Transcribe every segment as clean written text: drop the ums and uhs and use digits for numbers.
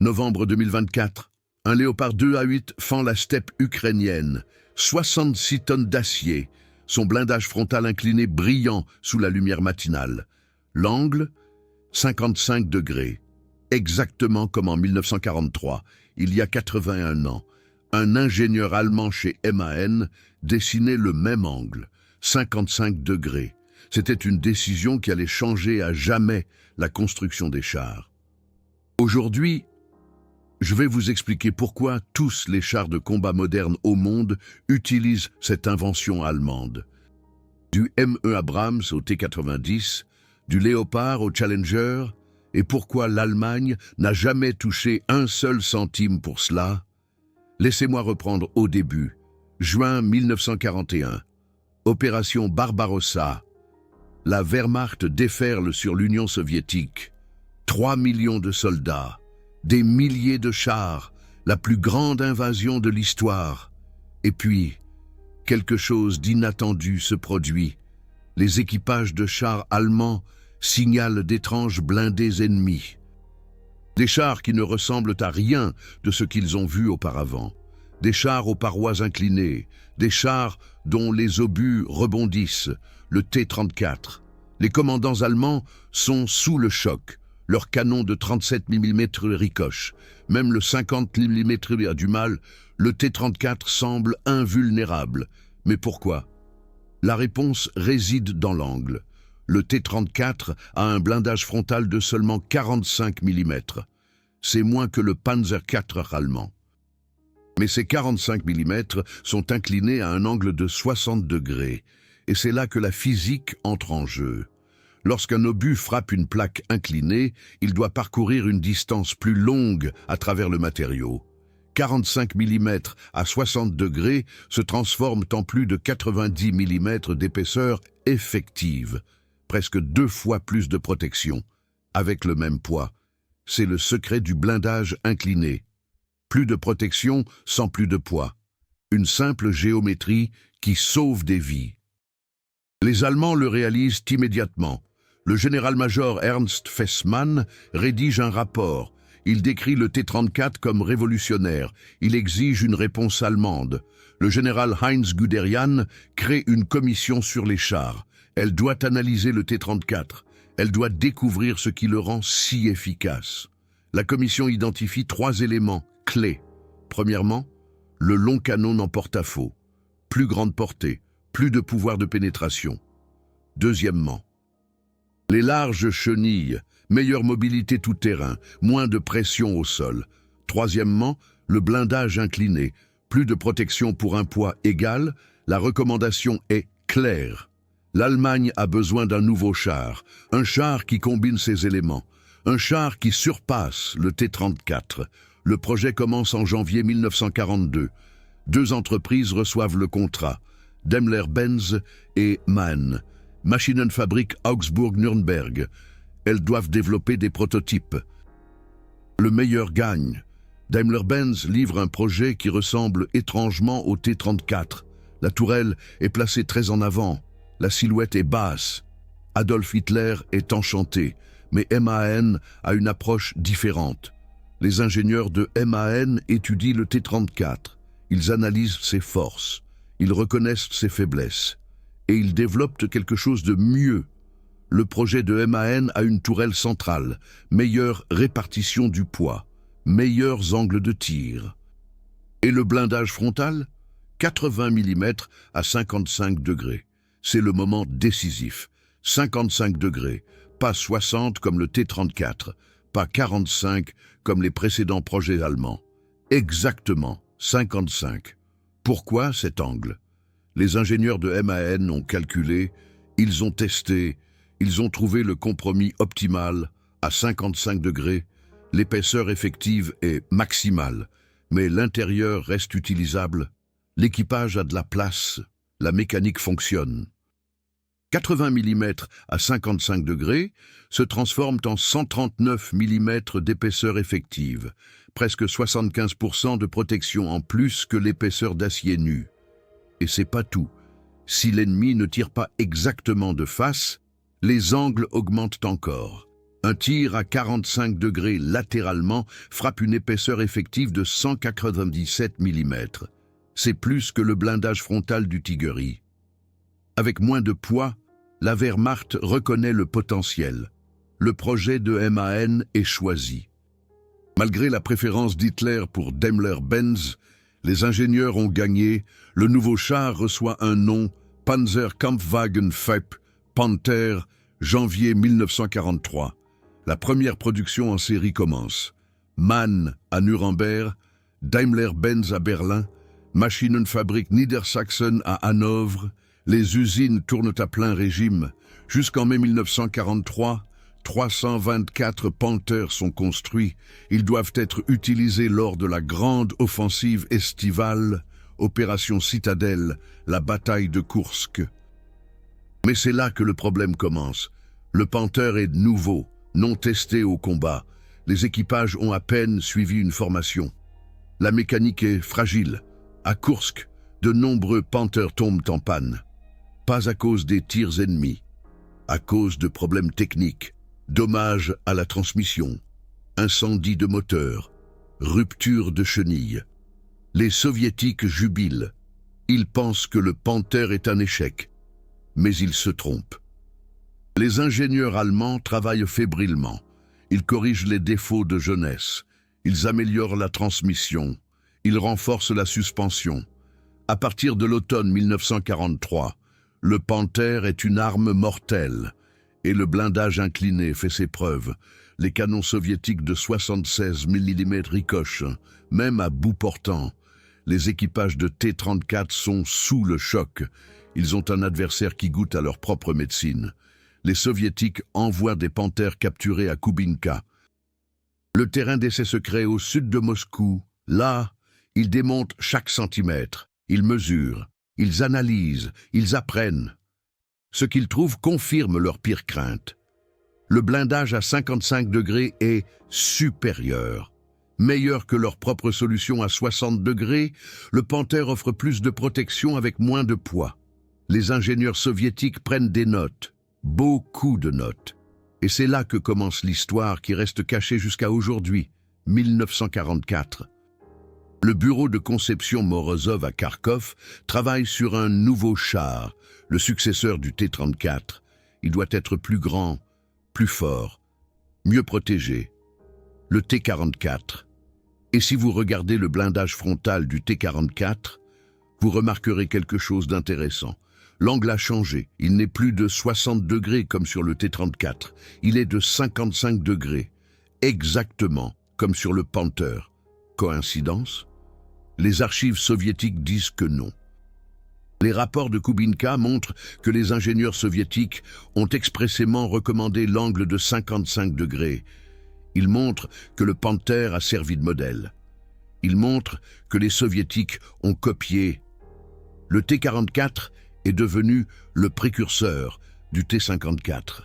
Novembre 2024. Un Léopard 2A8 fend la steppe ukrainienne. 66 tonnes d'acier. Son blindage frontal incliné brillant sous la lumière matinale. L'angle, 55 degrés. Exactement comme en 1943, il y a 81 ans. Un ingénieur allemand chez MAN dessinait le même angle, 55 degrés. C'était une décision qui allait changer à jamais la construction des chars. Aujourd'hui, je vais vous expliquer pourquoi tous les chars de combat modernes au monde utilisent cette invention allemande. Du ME Abrams au T-90, du Léopard au Challenger, et pourquoi l'Allemagne n'a jamais touché un seul centime pour cela. Laissez-moi reprendre au début. Juin 1941. Opération Barbarossa. La Wehrmacht déferle sur l'Union soviétique. 3 millions de soldats, des milliers de chars, la plus grande invasion de l'histoire. Et puis, quelque chose d'inattendu se produit. Les équipages de chars allemands signalent d'étranges blindés ennemis. Des chars qui ne ressemblent à rien de ce qu'ils ont vu auparavant. Des chars aux parois inclinées, des chars dont les obus rebondissent, le T-34. Les commandants allemands sont sous le choc. Leurs canons de 37 mm ricochent. Même le 50 mm a du mal. Le T-34 semble invulnérable. Mais pourquoi? La réponse réside dans l'angle. Le T-34 a un blindage frontal de seulement 45 mm. C'est moins que le Panzer IV allemand. Mais ces 45 mm sont inclinés à un angle de 60 degrés. Et c'est là que la physique entre en jeu. Lorsqu'un obus frappe une plaque inclinée, il doit parcourir une distance plus longue à travers le matériau. 45 mm à 60 degrés se transforment en plus de 90 mm d'épaisseur effective, presque 2 fois plus de protection, avec le même poids. C'est le secret du blindage incliné. Plus de protection sans plus de poids. Une simple géométrie qui sauve des vies. Les Allemands le réalisent immédiatement. Le général-major Ernst Fessmann rédige un rapport. Il décrit le T-34 comme révolutionnaire. Il exige une réponse allemande. Le général Heinz Guderian crée une commission sur les chars. Elle doit analyser le T-34. Elle doit découvrir ce qui le rend si efficace. La commission identifie 3 éléments clés. Premièrement, le long canon en porte-à-faux. Plus grande portée, plus de pouvoir de pénétration. Deuxièmement, les larges chenilles, meilleure mobilité tout-terrain, moins de pression au sol. Troisièmement, le blindage incliné, plus de protection pour un poids égal. La recommandation est claire. L'Allemagne a besoin d'un nouveau char, un char qui combine ces éléments, un char qui surpasse le T-34. Le projet commence en janvier 1942. 2 entreprises reçoivent le contrat, Daimler-Benz et MAN. Maschinenfabrik Augsburg-Nürnberg. Elles doivent développer des prototypes. Le meilleur gagne. Daimler-Benz livre un projet qui ressemble étrangement au T-34. La tourelle est placée très en avant. La silhouette est basse. Adolf Hitler est enchanté, mais MAN a une approche différente. Les ingénieurs de MAN étudient le T-34. Ils analysent ses forces. Ils reconnaissent ses faiblesses. Et ils développent quelque chose de mieux. Le projet de MAN a une tourelle centrale, meilleure répartition du poids, meilleurs angles de tir. Et le blindage frontal? 80 mm à 55 degrés. C'est le moment décisif. 55 degrés, pas 60 comme le T-34, pas 45 comme les précédents projets allemands. Exactement 55. Pourquoi cet angle? Les ingénieurs de MAN ont calculé, ils ont testé, ils ont trouvé le compromis optimal à 55 degrés. L'épaisseur effective est maximale, mais l'intérieur reste utilisable. L'équipage a de la place, la mécanique fonctionne. 80 mm à 55 degrés se transforment en 139 mm d'épaisseur effective, presque 75% de protection en plus que l'épaisseur d'acier nu. Et c'est pas tout. Si l'ennemi ne tire pas exactement de face, les angles augmentent encore. Un tir à 45 degrés latéralement frappe une épaisseur effective de 197 mm. C'est plus que le blindage frontal du Tiguri. Avec moins de poids, la Wehrmacht reconnaît le potentiel. Le projet de MAN est choisi. Malgré la préférence d'Hitler pour Daimler-Benz, les ingénieurs ont gagné. Le nouveau char reçoit un nom, Panzerkampfwagen FEP, Panther, janvier 1943. La première production en série commence. MAN à Nuremberg, Daimler-Benz à Berlin, Maschinenfabrik Niedersachsen à Hanovre. Les usines tournent à plein régime. Jusqu'en mai 1943, 324 Panthers sont construits. Ils doivent être utilisés lors de la grande offensive estivale, Opération Citadelle, la bataille de Kursk. Mais c'est là que le problème commence. Le Panther est nouveau, non testé au combat. Les équipages ont à peine suivi une formation. La mécanique est fragile. À Kursk, de nombreux Panthers tombent en panne. Pas à cause des tirs ennemis, à cause de problèmes techniques, dommages à la transmission, incendie de moteur, rupture de chenilles. Les Soviétiques jubilent. Ils pensent que le Panther est un échec, mais ils se trompent. Les ingénieurs allemands travaillent fébrilement. Ils corrigent les défauts de jeunesse. Ils améliorent la transmission. Ils renforcent la suspension. À partir de l'automne 1943, le Panther est une arme mortelle et le blindage incliné fait ses preuves. Les canons soviétiques de 76 mm ricochent, même à bout portant. Les équipages de T-34 sont sous le choc. Ils ont un adversaire qui goûte à leur propre médecine. Les Soviétiques envoient des Panthers capturés à Kubinka. Le terrain d'essai se crée au sud de Moscou. Là, ils démontent chaque centimètre. Ils mesurent, ils analysent, ils apprennent. Ce qu'ils trouvent confirme leur pire crainte. Le blindage à 55 degrés est supérieur. Meilleur que leur propre solution à 60 degrés, le Panther offre plus de protection avec moins de poids. Les ingénieurs soviétiques prennent des notes, beaucoup de notes. Et c'est là que commence l'histoire qui reste cachée jusqu'à aujourd'hui, 1944. Le bureau de conception Morozov à Kharkov travaille sur un nouveau char, le successeur du T-34. Il doit être plus grand, plus fort, mieux protégé. Le T-44. Et si vous regardez le blindage frontal du T-44, vous remarquerez quelque chose d'intéressant. L'angle a changé. Il n'est plus de 60 degrés comme sur le T-34. Il est de 55 degrés, exactement comme sur le Panther. Coïncidence ? Les archives soviétiques disent que non. Les rapports de Kubinka montrent que les ingénieurs soviétiques ont expressément recommandé l'angle de 55 degrés. Ils montrent que le Panther a servi de modèle. Ils montrent que les soviétiques ont copié. Le T-44 est devenu le précurseur du T-54.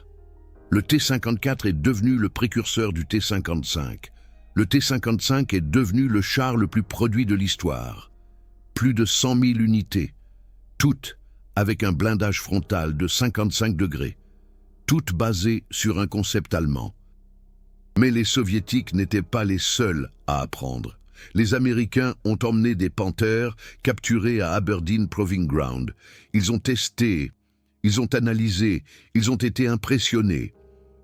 Le T-54 est devenu le précurseur du T-55. Le T-55 est devenu le char le plus produit de l'histoire. Plus de 100 000 unités, toutes avec un blindage frontal de 55 degrés, toutes basées sur un concept allemand. Mais les Soviétiques n'étaient pas les seuls à apprendre. Les Américains ont emmené des Panthers capturés à Aberdeen Proving Ground. Ils ont testé, ils ont analysé, ils ont été impressionnés.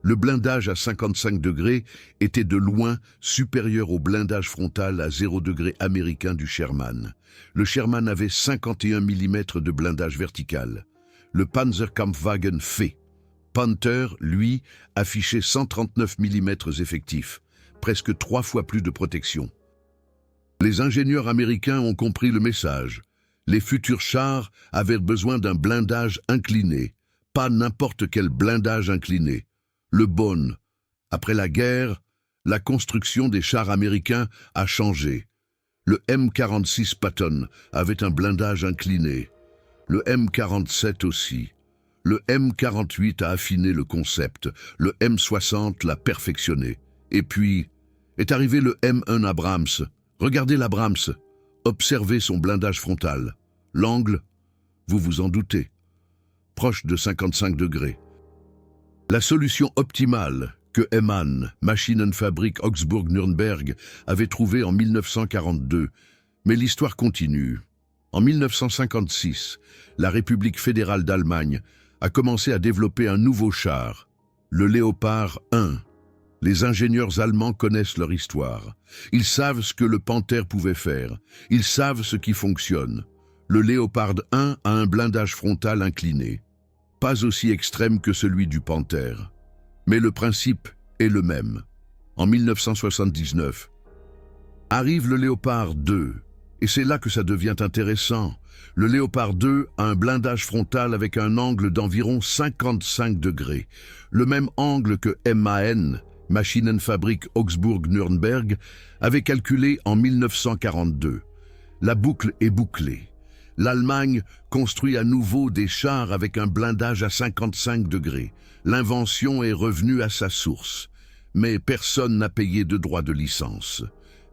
Le blindage à 55 degrés était de loin supérieur au blindage frontal à 0 degré américain du Sherman. Le Sherman avait 51 mm de blindage vertical. Le Panzerkampfwagen FE. Panther, lui, affichait 139 mm effectifs, presque 3 fois plus de protection. Les ingénieurs américains ont compris le message. Les futurs chars avaient besoin d'un blindage incliné, pas n'importe quel blindage incliné. Le Bonn. Après la guerre, la construction des chars américains a changé. Le M46 Patton avait un blindage incliné. Le M47 aussi. Le M48 a affiné le concept. Le M60 l'a perfectionné. Et puis, est arrivé le M1 Abrams. Regardez l'Abrams. Observez son blindage frontal. L'angle, vous vous en doutez, proche de 55 degrés. La solution optimale, que Eman, Maschinenfabrik Augsburg-Nürnberg, avait trouvé en 1942. Mais l'histoire continue. En 1956, la République fédérale d'Allemagne a commencé à développer un nouveau char, le Léopard 1. Les ingénieurs allemands connaissent leur histoire. Ils savent ce que le Panther pouvait faire. Ils savent ce qui fonctionne. Le Léopard 1 a un blindage frontal incliné. Pas aussi extrême que celui du Panther. Mais le principe est le même. En 1979, arrive le Léopard 2. Et c'est là que ça devient intéressant. Le Léopard 2 a un blindage frontal avec un angle d'environ 55 degrés. Le même angle que MAN, Maschinenfabrik Augsburg-Nürnberg, avait calculé en 1942. La boucle est bouclée. L'Allemagne construit à nouveau des chars avec un blindage à 55 degrés. L'invention est revenue à sa source. Mais personne n'a payé de droit de licence.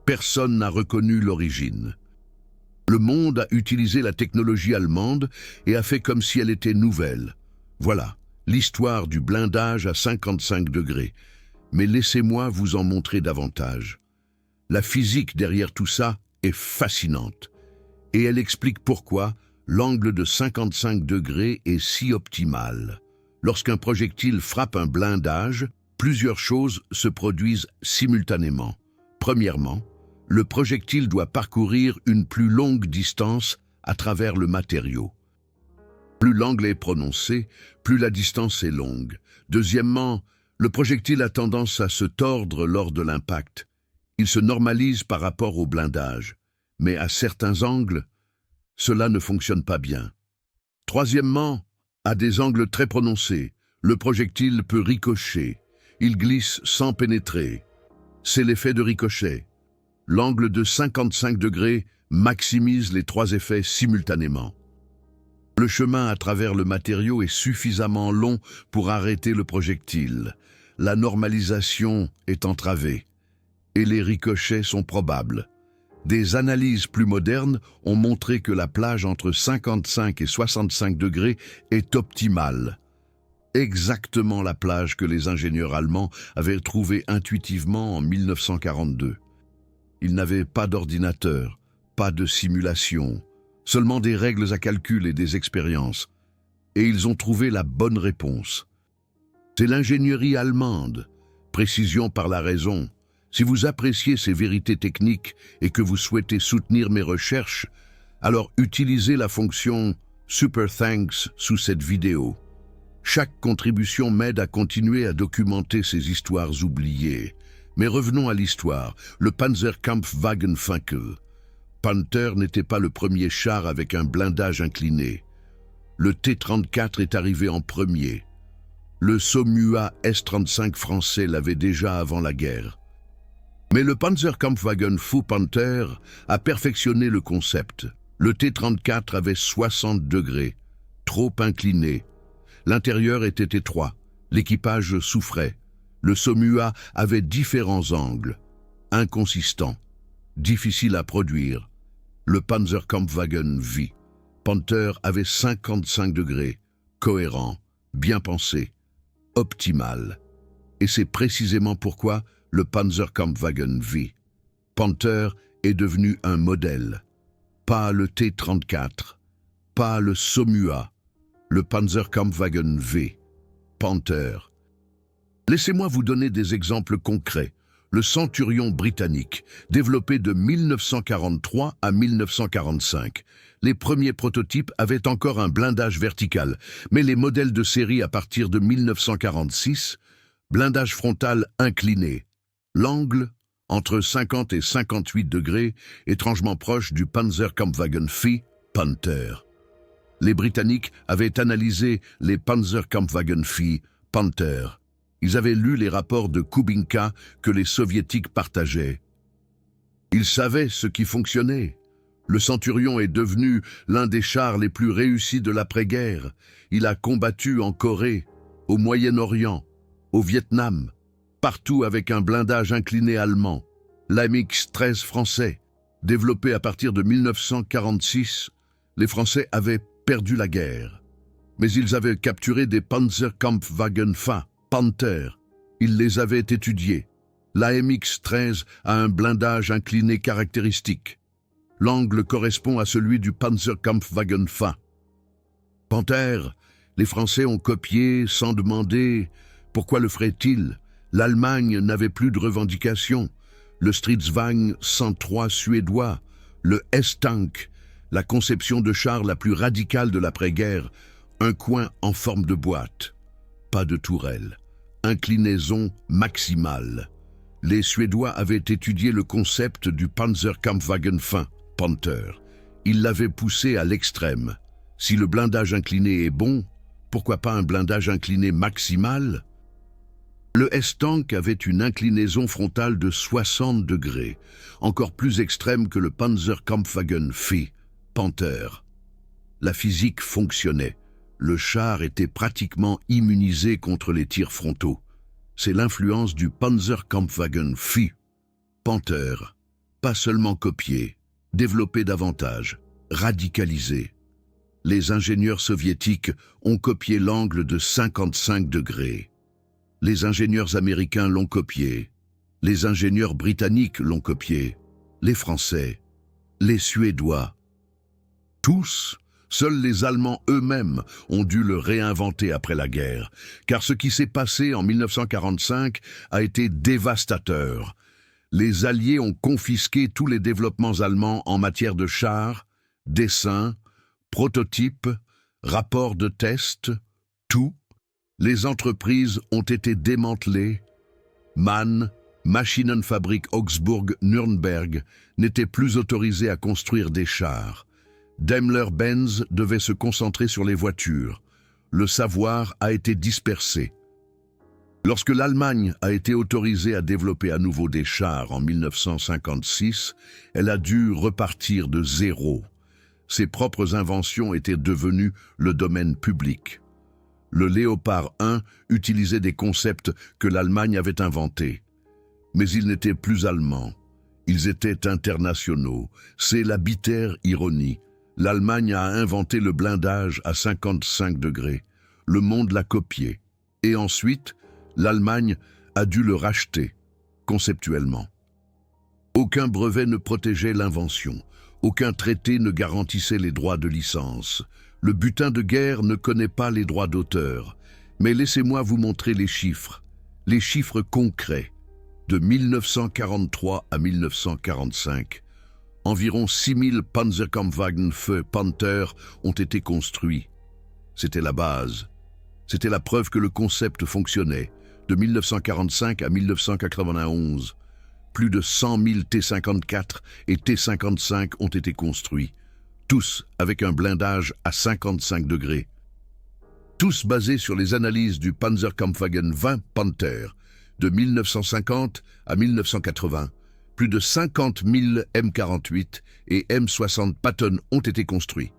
Personne n'a reconnu l'origine. Le monde a utilisé la technologie allemande et a fait comme si elle était nouvelle. Voilà, l'histoire du blindage à 55 degrés. Mais laissez-moi vous en montrer davantage. La physique derrière tout ça est fascinante. Et elle explique pourquoi l'angle de 55 degrés est si optimal. Lorsqu'un projectile frappe un blindage, plusieurs choses se produisent simultanément. Premièrement, le projectile doit parcourir une plus longue distance à travers le matériau. Plus l'angle est prononcé, plus la distance est longue. Deuxièmement, le projectile a tendance à se tordre lors de l'impact. Il se normalise par rapport au blindage. Mais à certains angles, cela ne fonctionne pas bien. Troisièmement, à des angles très prononcés, le projectile peut ricocher. Il glisse sans pénétrer. C'est l'effet de ricochet. L'angle de 55 degrés maximise les trois effets simultanément. Le chemin à travers le matériau est suffisamment long pour arrêter le projectile. La normalisation est entravée et les ricochets sont probables. Des analyses plus modernes ont montré que la plage entre 55 et 65 degrés est optimale. Exactement la plage que les ingénieurs allemands avaient trouvée intuitivement en 1942. Ils n'avaient pas d'ordinateur, pas de simulation, seulement des règles à calcul et des expériences. Et ils ont trouvé la bonne réponse. C'est l'ingénierie allemande, précision par la raison. Si vous appréciez ces vérités techniques et que vous souhaitez soutenir mes recherches, alors utilisez la fonction Super Thanks sous cette vidéo. Chaque contribution m'aide à continuer à documenter ces histoires oubliées. Mais revenons à l'histoire, le Panzerkampfwagen Funkel. Panther n'était pas le premier char avec un blindage incliné. Le T-34 est arrivé en premier. Le Somua S-35 français l'avait déjà avant la guerre. Mais le Panzerkampfwagen Fou Panther a perfectionné le concept. Le T-34 avait 60 degrés, trop incliné. L'intérieur était étroit, l'équipage souffrait. Le Somua avait différents angles, inconsistants, difficiles à produire. Le Panzerkampfwagen V. Panther avait 55 degrés, cohérent, bien pensé, optimal. Et c'est précisément pourquoi le Panzerkampfwagen V. Panther est devenu un modèle. Pas le T-34, pas le Somua, le Panzerkampfwagen V. Panther. Laissez-moi vous donner des exemples concrets. Le Centurion britannique, développé de 1943 à 1945. Les premiers prototypes avaient encore un blindage vertical, mais les modèles de série à partir de 1946, blindage frontal incliné. L'angle, entre 50 et 58 degrés, étrangement proche du Panzerkampfwagen V, Panther. Les Britanniques avaient analysé les Panzerkampfwagen V, Panther. Ils avaient lu les rapports de Kubinka que les Soviétiques partageaient. Ils savaient ce qui fonctionnait. Le Centurion est devenu l'un des chars les plus réussis de l'après-guerre. Il a combattu en Corée, au Moyen-Orient, au Vietnam, partout avec un blindage incliné allemand. L'AMX-13 français, développé à partir de 1946, les Français avaient perdu la guerre. Mais ils avaient capturé des Panzerkampfwagen Fa, Panther. Il les avait étudiés. L'AMX-13 a un blindage incliné caractéristique. L'angle correspond à celui du Panzerkampfwagen F. Panther, les Français ont copié sans demander. Pourquoi le ferait-il? L'Allemagne n'avait plus de revendications. Le Stridsvagn 103 suédois, le S-Tank, la conception de char la plus radicale de l'après-guerre, un coin en forme de boîte. Pas de tourelle. Inclinaison maximale. Les Suédois avaient étudié le concept du Panzerkampfwagen F, Panther. Ils l'avaient poussé à l'extrême. Si le blindage incliné est bon, pourquoi pas un blindage incliné maximal? Le S-Tank avait une inclinaison frontale de 60 degrés, encore plus extrême que le Panzerkampfwagen F, Panther. La physique fonctionnait. Le char était pratiquement immunisé contre les tirs frontaux. C'est l'influence du Panzerkampfwagen F, Panther. Pas seulement copié, développé davantage, radicalisé. Les ingénieurs soviétiques ont copié l'angle de 55 degrés. Les ingénieurs américains l'ont copié. Les ingénieurs britanniques l'ont copié. Les Français. Les Suédois. Tous, seuls les Allemands eux-mêmes ont dû le réinventer après la guerre, car ce qui s'est passé en 1945 a été dévastateur. Les Alliés ont confisqué tous les développements allemands en matière de chars, dessins, prototypes, rapports de test, tout. Les entreprises ont été démantelées. MAN, Maschinenfabrik Augsburg-Nürnberg, n'était plus autorisé à construire des chars. Daimler-Benz devait se concentrer sur les voitures. Le savoir a été dispersé. Lorsque l'Allemagne a été autorisée à développer à nouveau des chars en 1956, elle a dû repartir de zéro. Ses propres inventions étaient devenues le domaine public. Le Léopard 1 utilisait des concepts que l'Allemagne avait inventés. Mais ils n'étaient plus allemands. Ils étaient internationaux. C'est la bitter ironie. L'Allemagne a inventé le blindage à 55 degrés. Le monde l'a copié. Et ensuite, l'Allemagne a dû le racheter, conceptuellement. Aucun brevet ne protégeait l'invention. Aucun traité ne garantissait les droits de licence. Le butin de guerre ne connaît pas les droits d'auteur. Mais laissez-moi vous montrer les chiffres concrets. De 1943 à 1945, environ 6000 Panzerkampfwagen F Panther ont été construits. C'était la base. C'était la preuve que le concept fonctionnait. De 1945 à 1991, plus de 100 000 T-54 et T-55 ont été construits. Tous avec un blindage à 55 degrés. Tous basés sur les analyses du Panzerkampfwagen 20 Panther. De 1950 à 1980, plus de 50 000 M48 et M60 Patton ont été construits.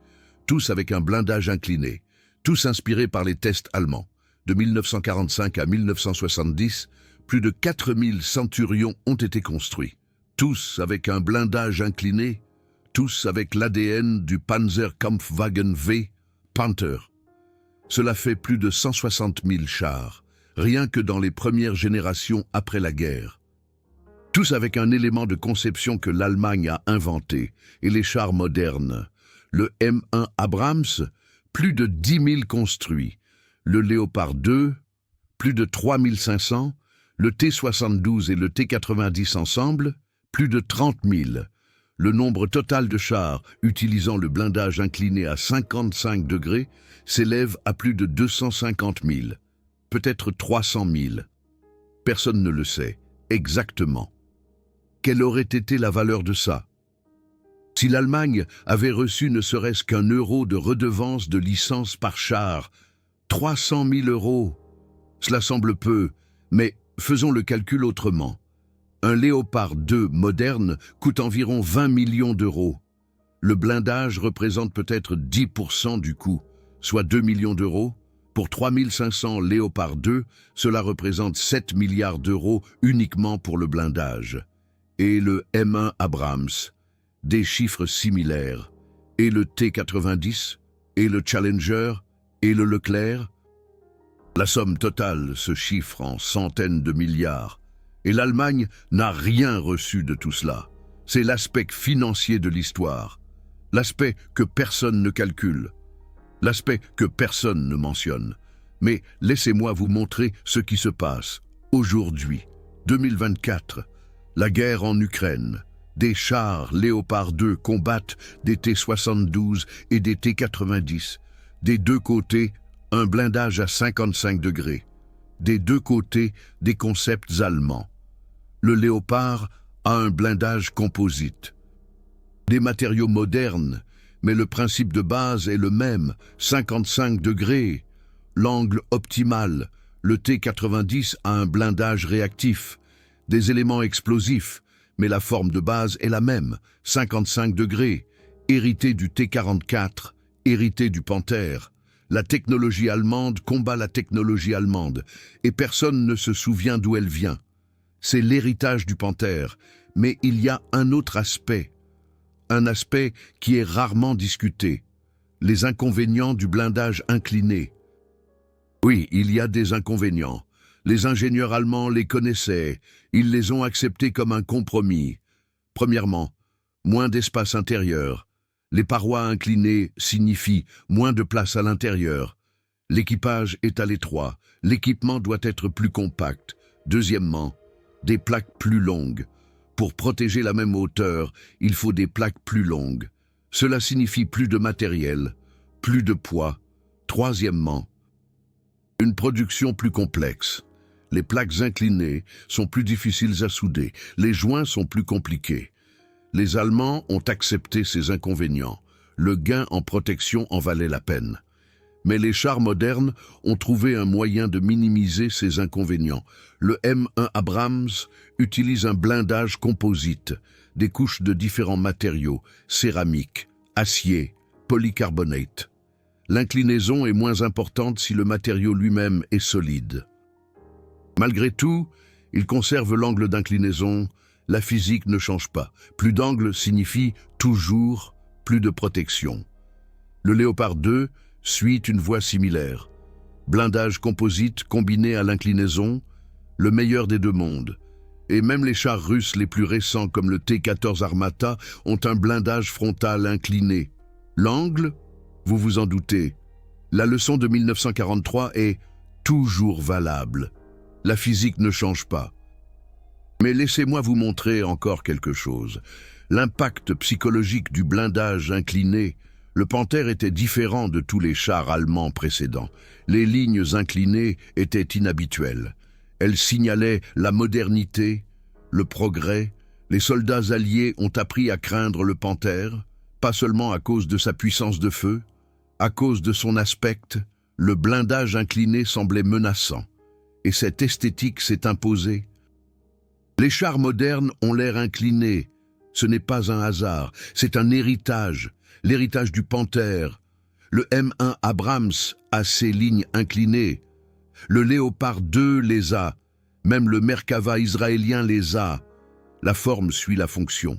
Tous avec un blindage incliné. Tous inspirés par les tests allemands. De 1945 à 1970, plus de 4000 Centurions ont été construits. Tous avec un blindage incliné. Tous avec l'ADN du Panzerkampfwagen V, Panther. Cela fait plus de 160 000 chars, rien que dans les premières générations après la guerre. Tous avec un élément de conception que l'Allemagne a inventé, et les chars modernes. Le M1 Abrams, plus de 10 000 construits. Le Léopard 2, plus de 3 500. Le T-72 et le T-90 ensemble, plus de 30 000. Le nombre total de chars utilisant le blindage incliné à 55 degrés s'élève à plus de 250 000, peut-être 300 000. Personne ne le sait, exactement. Quelle aurait été la valeur de ça? Si l'Allemagne avait reçu ne serait-ce qu'1 euro de redevance de licence par char, 300 000 euros, cela semble peu, mais faisons le calcul autrement. Un Léopard 2 moderne coûte environ 20 millions d'euros. Le blindage représente peut-être 10% du coût, soit 2 millions d'euros. Pour 3500 Léopard 2, cela représente 7 milliards d'euros uniquement pour le blindage. Et le M1 Abrams, des chiffres similaires. Et le T-90, et le Challenger, et le Leclerc. La somme totale se chiffre en centaines de milliards. Et l'Allemagne n'a rien reçu de tout cela. C'est l'aspect financier de l'histoire. L'aspect que personne ne calcule. L'aspect que personne ne mentionne. Mais laissez-moi vous montrer ce qui se passe. Aujourd'hui, 2024, la guerre en Ukraine. Des chars Léopard 2 combattent des T-72 et des T-90. Des deux côtés, un blindage à 55 degrés. Des deux côtés, des concepts allemands. Le Léopard a un blindage composite. Des matériaux modernes, mais le principe de base est le même, 55 degrés. L'angle optimal, le T-90 a un blindage réactif. Des éléments explosifs, mais la forme de base est la même, 55 degrés. Hérité du T-44, hérité du Panther. La technologie allemande combat la technologie allemande, et personne ne se souvient d'où elle vient. C'est l'héritage du Panther, mais il y a un autre aspect. Un aspect qui est rarement discuté. Les inconvénients du blindage incliné. Oui, il y a des inconvénients. Les ingénieurs allemands les connaissaient, ils les ont acceptés comme un compromis. Premièrement, moins d'espace intérieur. Les parois inclinées signifient moins de place à l'intérieur. L'équipage est à l'étroit, l'équipement doit être plus compact. Deuxièmement, des plaques plus longues. Pour protéger la même hauteur, il faut des plaques plus longues. Cela signifie plus de matériel, plus de poids. Troisièmement, une production plus complexe. Les plaques inclinées sont plus difficiles à souder, les joints sont plus compliqués. Les Allemands ont accepté ces inconvénients. Le gain en protection en valait la peine. Mais les chars modernes ont trouvé un moyen de minimiser ces inconvénients. Le M1 Abrams utilise un blindage composite, des couches de différents matériaux, céramique, acier, polycarbonate. L'inclinaison est moins importante si le matériau lui-même est solide. Malgré tout, il conserve l'angle d'inclinaison, la physique ne change pas. Plus d'angle signifie toujours plus de protection. Le Léopard 2 suit une voie similaire. Blindage composite combiné à l'inclinaison, le meilleur des deux mondes. Et même les chars russes les plus récents comme le T-14 Armata ont un blindage frontal incliné. L'angle, vous vous en doutez, la leçon de 1943 est toujours valable. La physique ne change pas. Mais laissez-moi vous montrer encore quelque chose. L'impact psychologique du blindage incliné. Le Panther était différent de tous les chars allemands précédents. Les lignes inclinées étaient inhabituelles. Elles signalaient la modernité, le progrès. Les soldats alliés ont appris à craindre le Panther, pas seulement à cause de sa puissance de feu, à cause de son aspect. Le blindage incliné semblait menaçant, et cette esthétique s'est imposée. Les chars modernes ont l'air inclinés. Ce n'est pas un hasard, c'est un héritage. L'héritage du Panther. Le M1 Abrams a ses lignes inclinées. Le Léopard 2 les a. Même le Merkava israélien les a. La forme suit la fonction.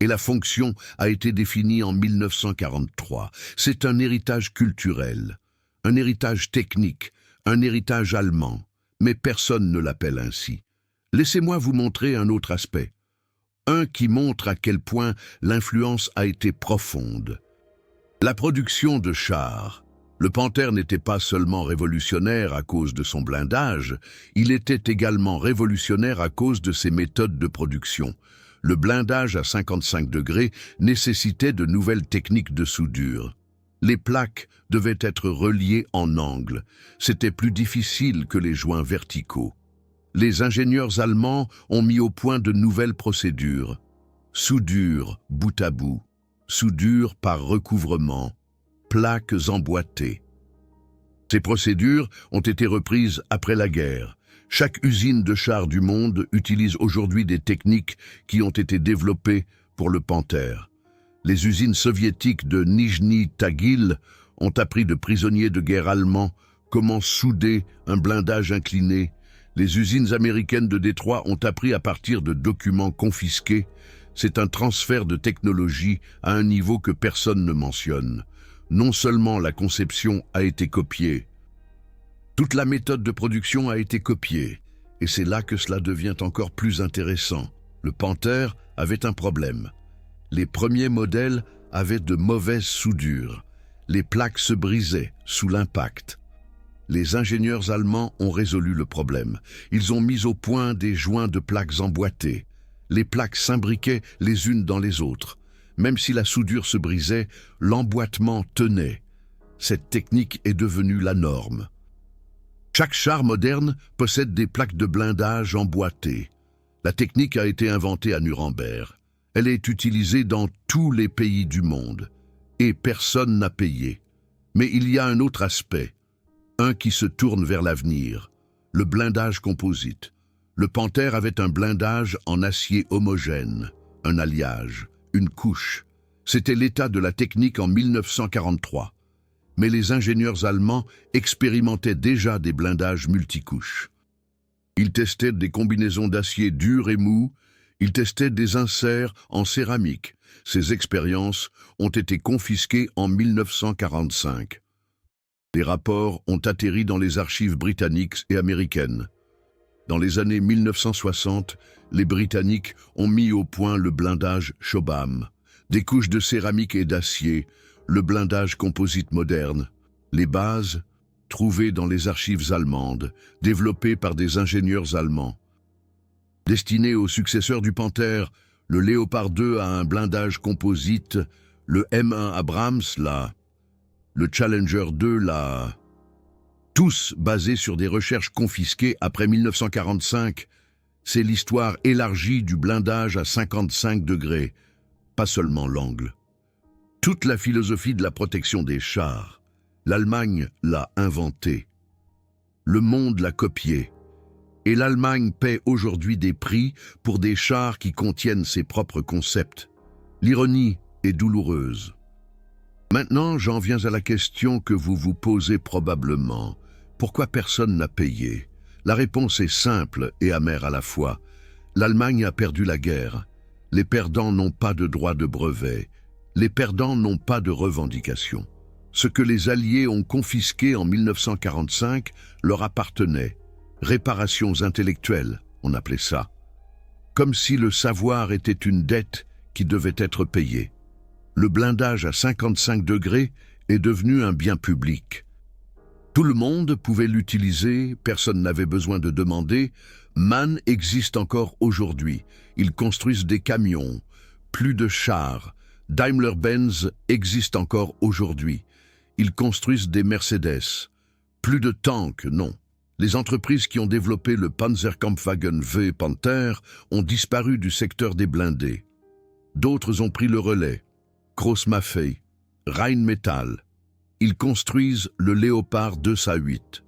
Et la fonction a été définie en 1943. C'est un héritage culturel, un héritage technique, un héritage allemand. Mais personne ne l'appelle ainsi. Laissez-moi vous montrer un autre aspect. Un qui montre à quel point l'influence a été profonde. La production de chars. Le Panther n'était pas seulement révolutionnaire à cause de son blindage, il était également révolutionnaire à cause de ses méthodes de production. Le blindage à 55 degrés nécessitait de nouvelles techniques de soudure. Les plaques devaient être reliées en angle. C'était plus difficile que les joints verticaux. Les ingénieurs allemands ont mis au point de nouvelles procédures. Soudure bout à bout, soudure par recouvrement, plaques emboîtées. Ces procédures ont été reprises après la guerre. Chaque usine de chars du monde utilise aujourd'hui des techniques qui ont été développées pour le Panther. Les usines soviétiques de Nijni Tagil ont appris de prisonniers de guerre allemands comment souder un blindage incliné. Les usines américaines de Détroit ont appris à partir de documents confisqués. C'est un transfert de technologie à un niveau que personne ne mentionne. Non seulement la conception a été copiée, Toute la méthode de production a été copiée, et c'est là que cela devient encore plus intéressant. Le Panther avait un problème. Les premiers modèles avaient de mauvaises soudures. Les plaques se brisaient sous l'impact. Les ingénieurs allemands ont résolu le problème. Ils ont mis au point des joints de plaques emboîtés. Les plaques s'imbriquaient les unes dans les autres. Même si la soudure se brisait, l'emboîtement tenait. Cette technique est devenue la norme. Chaque char moderne possède des plaques de blindage emboîtées. La technique a été inventée à Nuremberg. Elle est utilisée dans tous les pays du monde. Et personne n'a payé. Mais il y a un autre aspect. Un qui se tourne vers l'avenir. Le blindage composite. Le Panther avait un blindage en acier homogène, un alliage, une couche. C'était l'état de la technique en 1943. Mais les ingénieurs allemands expérimentaient déjà des blindages multicouches. Ils testaient des combinaisons d'acier dur et mou, ils testaient des inserts en céramique. Ces expériences ont été confisquées en 1945. Des rapports ont atterri dans les archives britanniques et américaines. Dans les années 1960, les Britanniques ont mis au point le blindage Chobham, des couches de céramique et d'acier, le blindage composite moderne, les bases trouvées dans les archives allemandes, développées par des ingénieurs allemands. Destiné aux successeurs du Panther, le Léopard 2 a un blindage composite, le M1 Abrams l'a, le Challenger 2 l'a. Tous basés sur des recherches confisquées après 1945. C'est l'histoire élargie du blindage à 55 degrés, pas seulement l'angle. Toute la philosophie de la protection des chars, l'Allemagne l'a inventée. Le monde l'a copiée. Et l'Allemagne paie aujourd'hui des prix pour des chars qui contiennent ses propres concepts. L'ironie est douloureuse. Maintenant, j'en viens à la question que vous vous posez probablement. Pourquoi personne n'a payé? La réponse est simple et amère à la fois. L'Allemagne a perdu la guerre. Les perdants n'ont pas de droit de brevet. Les perdants n'ont pas de revendication. Ce que les Alliés ont confisqué en 1945 leur appartenait. Réparations intellectuelles, on appelait ça. Comme si le savoir était une dette qui devait être payée. Le blindage à 55 degrés est devenu un bien public. Tout le monde pouvait l'utiliser, personne n'avait besoin de demander. MAN existe encore aujourd'hui. Ils construisent des camions, plus de chars. Daimler-Benz existe encore aujourd'hui. Ils construisent des Mercedes. Plus de tanks, non. Les entreprises qui ont développé le Panzerkampfwagen V Panther ont disparu du secteur des blindés. D'autres ont pris le relais. Krauss-Maffei, Rheinmetall. Ils construisent le Léopard 2A8.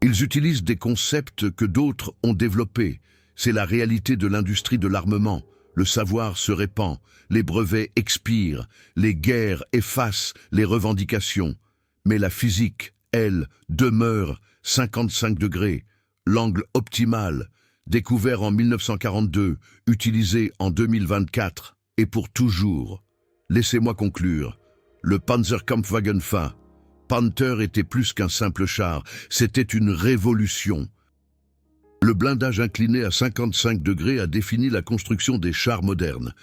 Ils utilisent des concepts que d'autres ont développés. C'est la réalité de l'industrie de l'armement. Le savoir se répand, les brevets expirent, les guerres effacent les revendications. Mais la physique, elle, demeure 55 degrés. L'angle optimal, découvert en 1942, utilisé en 2024, et pour toujours. Laissez-moi conclure. Le Panzerkampfwagen V, Panther était plus qu'un simple char, c'était une révolution. Le blindage incliné à 55 degrés a défini la construction des chars modernes.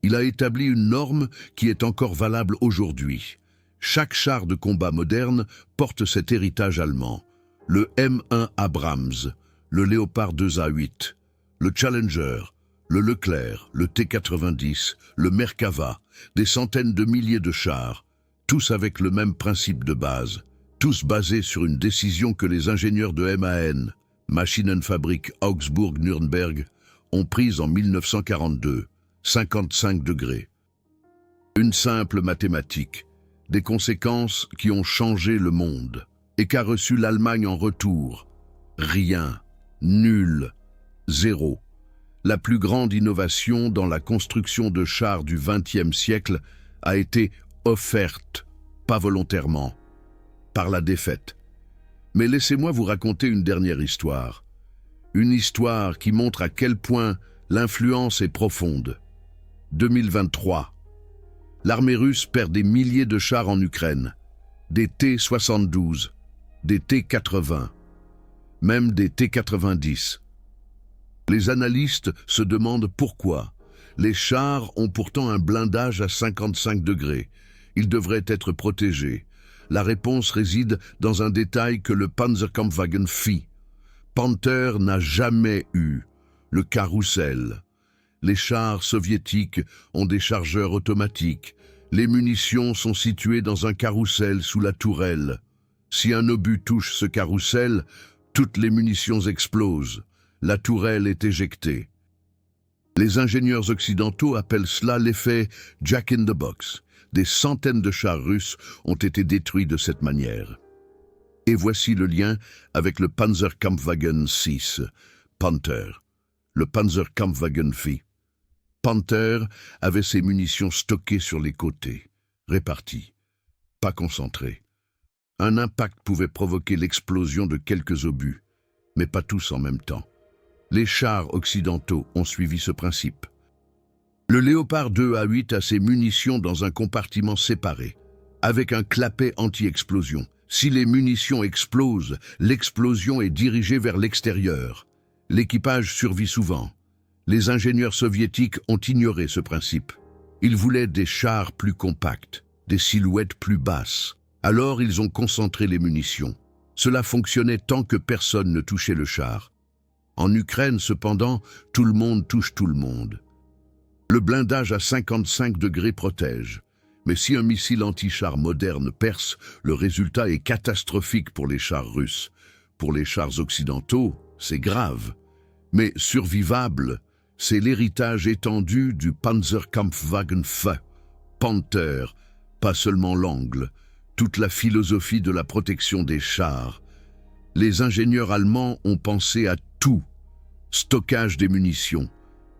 Il a établi une norme qui est encore valable aujourd'hui. Chaque char de combat moderne porte cet héritage allemand. Le M1 Abrams, le Léopard 2A8, le Challenger, le Leclerc, le T90, le Merkava, des centaines de milliers de chars, tous avec le même principe de base, tous basés sur une décision que les ingénieurs de MAN, Maschinenfabrik Augsburg-Nürnberg, ont prise en 1942, 55 degrés. Une simple mathématique, des conséquences qui ont changé le monde, et qu'a reçu l'Allemagne en retour. Rien, nul, zéro. La plus grande innovation dans la construction de chars du XXe siècle a été offerte, pas volontairement, par la défaite. Mais laissez-moi vous raconter une dernière histoire. Une histoire qui montre à quel point l'influence est profonde. 2023. L'armée russe perd des milliers de chars en Ukraine. Des T-72. des T-80, même des T-90. Les analystes se demandent pourquoi. Les chars ont pourtant un blindage à 55 degrés. Ils devraient être protégés. La réponse réside dans un détail que le Panzerkampfwagen fit. Panther n'a jamais eu le carrousel. Les chars soviétiques ont des chargeurs automatiques. Les munitions sont situées dans un carrousel sous la tourelle. Si un obus touche ce carrousel, toutes les munitions explosent. La tourelle est éjectée. Les ingénieurs occidentaux appellent cela l'effet Jack in the Box. Des centaines de chars russes ont été détruits de cette manière. Et voici le lien avec le Panzerkampfwagen 6, Panther. Le Panzerkampfwagen V. Panther avait ses munitions stockées sur les côtés, réparties, pas concentrées. Un impact pouvait provoquer l'explosion de quelques obus, mais pas tous en même temps. Les chars occidentaux ont suivi ce principe. Le Léopard 2A8 a ses munitions dans un compartiment séparé, avec un clapet anti-explosion. Si les munitions explosent, l'explosion est dirigée vers l'extérieur. L'équipage survit souvent. Les ingénieurs soviétiques ont ignoré ce principe. Ils voulaient des chars plus compacts, des silhouettes plus basses. Alors ils ont concentré les munitions. Cela fonctionnait tant que personne ne touchait le char. En Ukraine, cependant, tout le monde touche tout le monde. Le blindage à 55 degrés protège. Mais si un missile anti-char moderne perce, le résultat est catastrophique pour les chars russes. Pour les chars occidentaux, c'est grave. Mais survivable, c'est l'héritage étendu du Panzerkampfwagen V, Panther, pas seulement l'angle, toute la philosophie de la protection des chars. Les ingénieurs allemands ont pensé à tout. Stockage des munitions,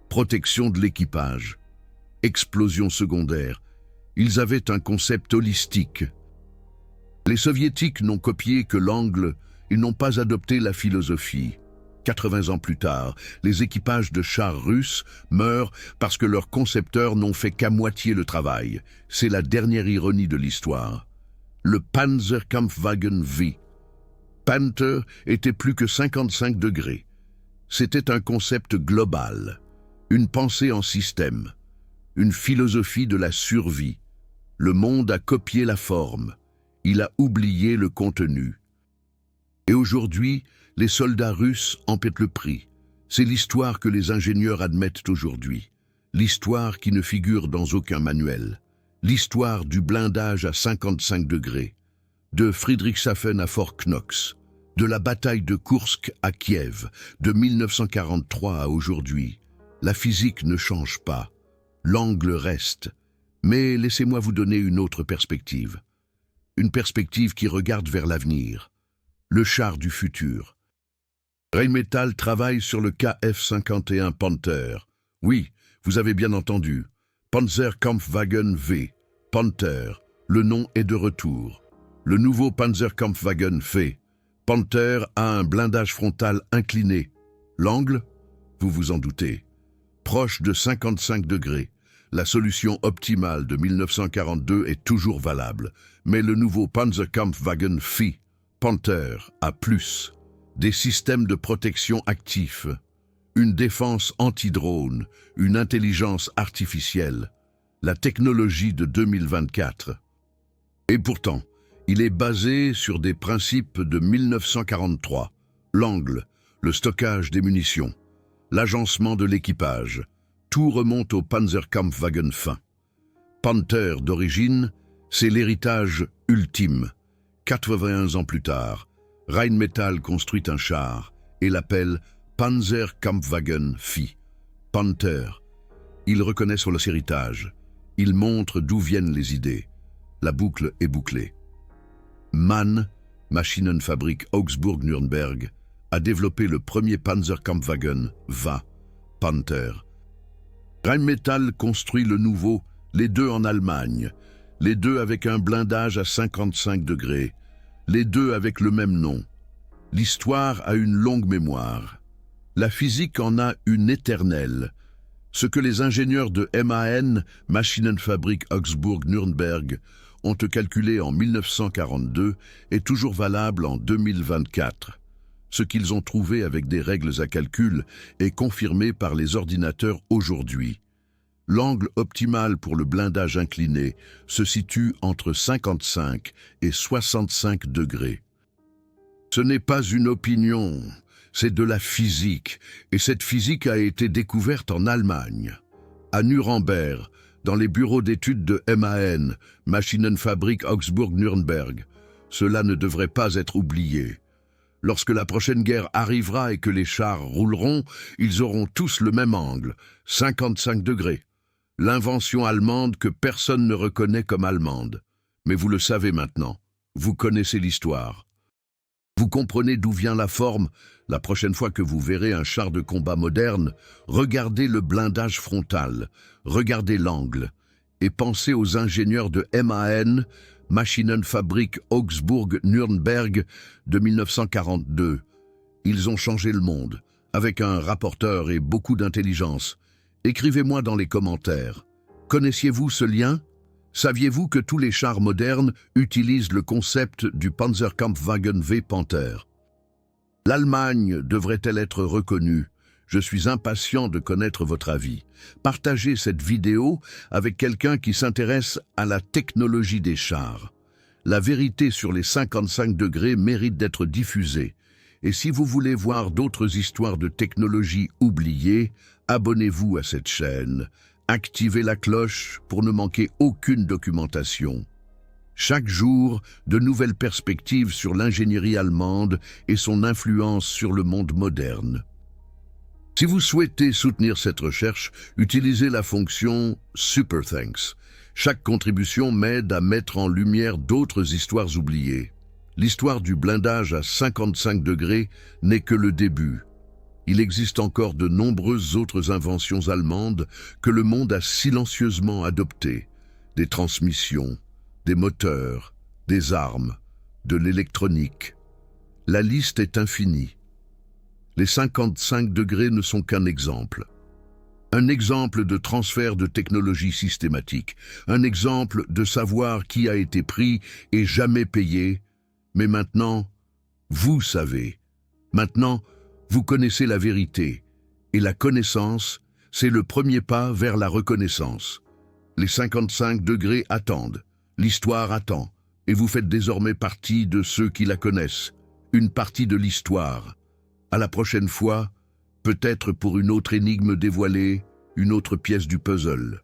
protection de l'équipage, explosion secondaire. Ils avaient un concept holistique. Les soviétiques n'ont copié que l'angle, ils n'ont pas adopté la philosophie. 80 ans plus tard, les équipages de chars russes meurent parce que leurs concepteurs n'ont fait qu'à moitié le travail. C'est la dernière ironie de l'histoire. Le Panzerkampfwagen V. Panther était plus que 55 degrés. C'était un concept global, une pensée en système, une philosophie de la survie. Le monde a copié la forme, il a oublié le contenu. Et aujourd'hui, les soldats russes en paient le prix. C'est l'histoire que les ingénieurs admettent aujourd'hui. L'histoire qui ne figure dans aucun manuel. L'histoire du blindage à 55 degrés. De Friedrichshafen à Fort Knox. De la bataille de Koursk à Kiev, de 1943 à aujourd'hui. La physique ne change pas. L'angle reste. Mais laissez-moi vous donner une autre perspective. Une perspective qui regarde vers l'avenir. Le char du futur. Rheinmetall travaille sur le KF-51 Panther. Oui, vous avez bien entendu. Panzerkampfwagen V. Panther. Le nom est de retour. Le nouveau Panzerkampfwagen V. Panther a un blindage frontal incliné. L'angle, vous vous en doutez, proche de 55 degrés. La solution optimale de 1942 est toujours valable, mais le nouveau Panzerkampfwagen V, Panther, a plus. Des systèmes de protection actifs, une défense anti-drone, une intelligence artificielle, la technologie de 2024. Et pourtant, il est basé sur des principes de 1943. L'angle, le stockage des munitions, l'agencement de l'équipage. Tout remonte au Panzerkampfwagen V. Panther d'origine, c'est l'héritage ultime. 81 ans plus tard, Rheinmetall construit un char et l'appelle Panzerkampfwagen V. Panther. Il reconnaît son héritage. Il montre d'où viennent les idées. La boucle est bouclée. Mann, Maschinenfabrik Augsburg-Nürnberg, a développé le premier Panzerkampfwagen V, Panther. Rheinmetall construit le nouveau, les deux en Allemagne, les deux avec un blindage à 55 degrés, les deux avec le même nom. L'histoire a une longue mémoire. La physique en a une éternelle. Ce que les ingénieurs de MAN, Maschinenfabrik Augsburg-Nürnberg, ont calculé en 1942 est toujours valable en 2024. Ce qu'ils ont trouvé avec des règles à calcul est confirmé par les ordinateurs aujourd'hui. L'angle optimal pour le blindage incliné se situe entre 55 et 65 degrés. Ce n'est pas une opinion, c'est de la physique, et cette physique a été découverte en Allemagne. À Nuremberg, dans les bureaux d'études de MAN, Maschinenfabrik Augsburg-Nürnberg. Cela ne devrait pas être oublié. Lorsque la prochaine guerre arrivera et que les chars rouleront, ils auront tous le même angle, 55 degrés. L'invention allemande que personne ne reconnaît comme allemande. Mais vous le savez maintenant, vous connaissez l'histoire. Vous comprenez d'où vient la forme. La prochaine fois que vous verrez un char de combat moderne, regardez le blindage frontal, regardez l'angle, et pensez aux ingénieurs de MAN, Maschinenfabrik Augsburg-Nürnberg de 1942. Ils ont changé le monde, avec un rapporteur et beaucoup d'intelligence. Écrivez-moi dans les commentaires. Connaissiez-vous ce lien ? Saviez-vous que tous les chars modernes utilisent le concept du Panzerkampfwagen V Panther ? L'Allemagne devrait-elle être reconnue ? Je suis impatient de connaître votre avis. Partagez cette vidéo avec quelqu'un qui s'intéresse à la technologie des chars. La vérité sur les 55 degrés mérite d'être diffusée. Et si vous voulez voir d'autres histoires de technologie oubliées, abonnez-vous à cette chaîne. Activez la cloche pour ne manquer aucune documentation. Chaque jour, de nouvelles perspectives sur l'ingénierie allemande et son influence sur le monde moderne. Si vous souhaitez soutenir cette recherche, utilisez la fonction Super Thanks. Chaque contribution m'aide à mettre en lumière d'autres histoires oubliées. L'histoire du blindage à 55 degrés n'est que le début. Il existe encore de nombreuses autres inventions allemandes que le monde a silencieusement adoptées. Des transmissions, des moteurs, des armes, de l'électronique. La liste est infinie. Les 55 degrés ne sont qu'un exemple. Un exemple de transfert de technologie systématique. Un exemple de savoir qui a été pris et jamais payé. Mais maintenant, vous savez. Maintenant, vous connaissez la vérité, et la connaissance, c'est le premier pas vers la reconnaissance. Les 55 degrés attendent, l'histoire attend, et vous faites désormais partie de ceux qui la connaissent, une partie de l'histoire. À la prochaine fois, peut-être pour une autre énigme dévoilée, une autre pièce du puzzle.